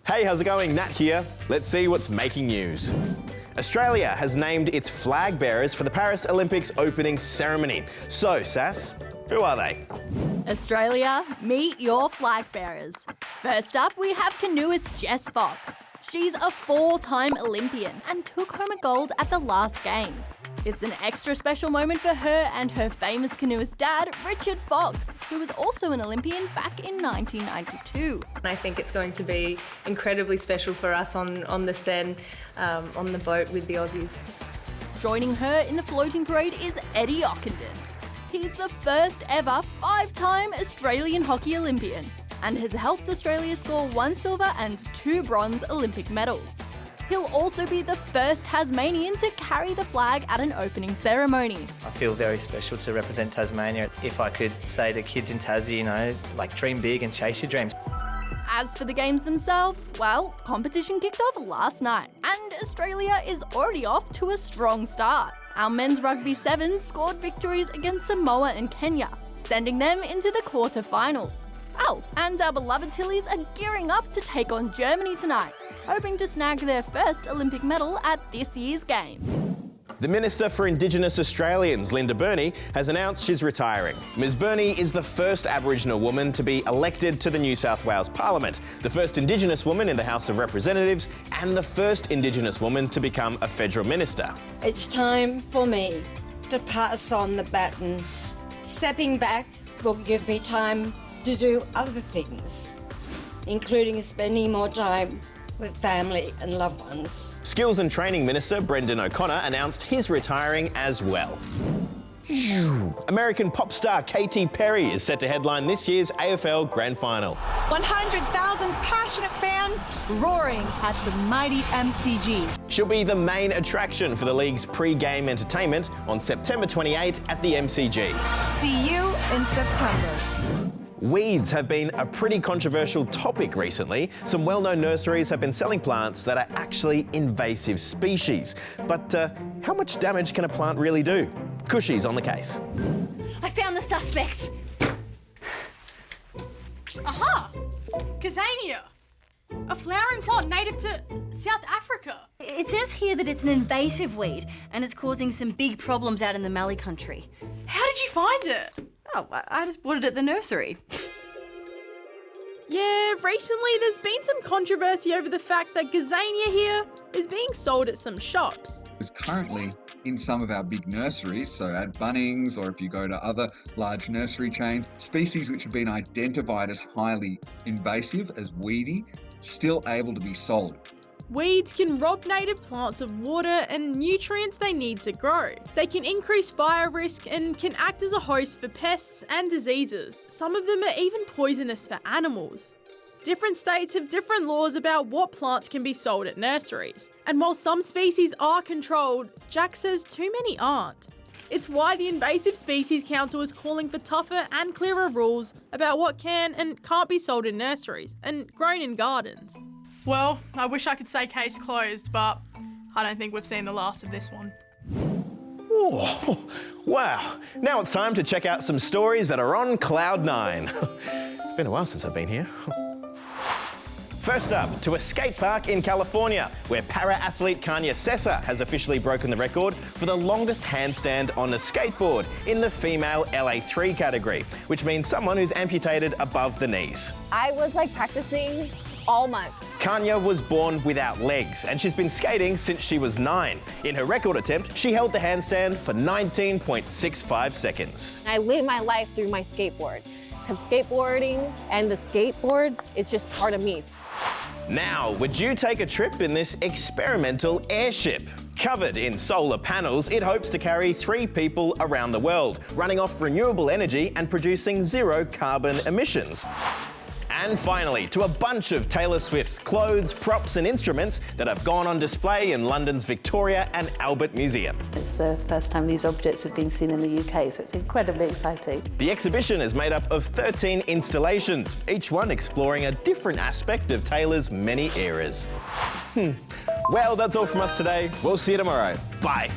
Hey, how's it going? Nat here. Let's see what's making news. Australia has named its flag bearers for the Paris Olympics opening ceremony. So, Sass, who are they? Australia, meet your flag bearers. First up, we have canoeist Jess Fox. She's a 4-time Olympian and took home a gold at the last Games. It's an extra special moment for her and her famous canoeist dad, Richard Fox, who was also an Olympian back in 1992. I think it's going to be incredibly special for us on the Seine, on the boat with the Aussies. Joining her in the floating parade is Eddie Ockenden. He's the first ever 5-time Australian hockey Olympian and has helped Australia score 1 silver and 2 bronze Olympic medals. He'll also be the first Tasmanian to carry the flag at an opening ceremony. I feel very special to represent Tasmania. If I could say to kids in Tassie, dream big and chase your dreams. As for the Games themselves, well, competition kicked off last night and Australia is already off to a strong start. Our men's Rugby Sevens scored victories against Samoa and Kenya, sending them into the quarterfinals. Oh, and our beloved Tillies are gearing up to take on Germany tonight, hoping to snag their first Olympic medal at this year's Games. The Minister for Indigenous Australians, Linda Burney, has announced she's retiring. Ms Burney is the first Aboriginal woman to be elected to the New South Wales Parliament, the first Indigenous woman in the House of Representatives, and the first Indigenous woman to become a federal minister. It's time for me to pass on the baton. Stepping back will give me time to do other things, including spending more time with family and loved ones. Skills and Training Minister Brendan O'Connor announced he's retiring as well. American pop star Katy Perry is set to headline this year's AFL Grand Final. 100,000 passionate fans roaring at the mighty MCG. She'll be the main attraction for the league's pre-game entertainment on September 28 at the MCG. See you in September. Weeds have been a pretty controversial topic recently. Some well-known nurseries have been selling plants that are actually invasive species. But how much damage can a plant really do? Cushy's on the case. I found the suspects. Aha! Gazania, a flowering plant native to South Africa. It says here that it's an invasive weed and it's causing some big problems out in the Mallee country. How did you find it? Oh, I just bought it at the nursery. Yeah, recently there's been some controversy over the fact that Gazania here is being sold at some shops. It's currently in some of our big nurseries, so at Bunnings or if you go to other large nursery chains, species which have been identified as highly invasive, as weedy, still able to be sold. Weeds can rob native plants of water and nutrients they need to grow. They can increase fire risk and can act as a host for pests and diseases. Some of them are even poisonous for animals. Different states have different laws about what plants can be sold at nurseries. And while some species are controlled, Jack says too many aren't. It's why the Invasive Species Council is calling for tougher and clearer rules about what can and can't be sold in nurseries and grown in gardens. Well, I wish I could say case closed, but I don't think we've seen the last of this one. Oh, wow. Now it's time to check out some stories that are on Cloud 9. It's been a while since I've been here. First up, to a skate park in California, where para-athlete Kanya Sessa has officially broken the record for the longest handstand on a skateboard in the female LA3 category, which means someone who's amputated above the knees. I was practicing all month. Kanya was born without legs and she's been skating since she was 9. In her record attempt, she held the handstand for 19.65 seconds. I live my life through my skateboard because skateboarding and the skateboard is just part of me. Now, would you take a trip in this experimental airship? Covered in solar panels, it hopes to carry 3 people around the world, running off renewable energy and producing 0 carbon emissions. And finally, to a bunch of Taylor Swift's clothes, props and instruments that have gone on display in London's Victoria and Albert Museum. It's the first time these objects have been seen in the UK, so it's incredibly exciting. The exhibition is made up of 13 installations, each one exploring a different aspect of Taylor's many eras. Well, that's all from us today. We'll see you tomorrow. Bye.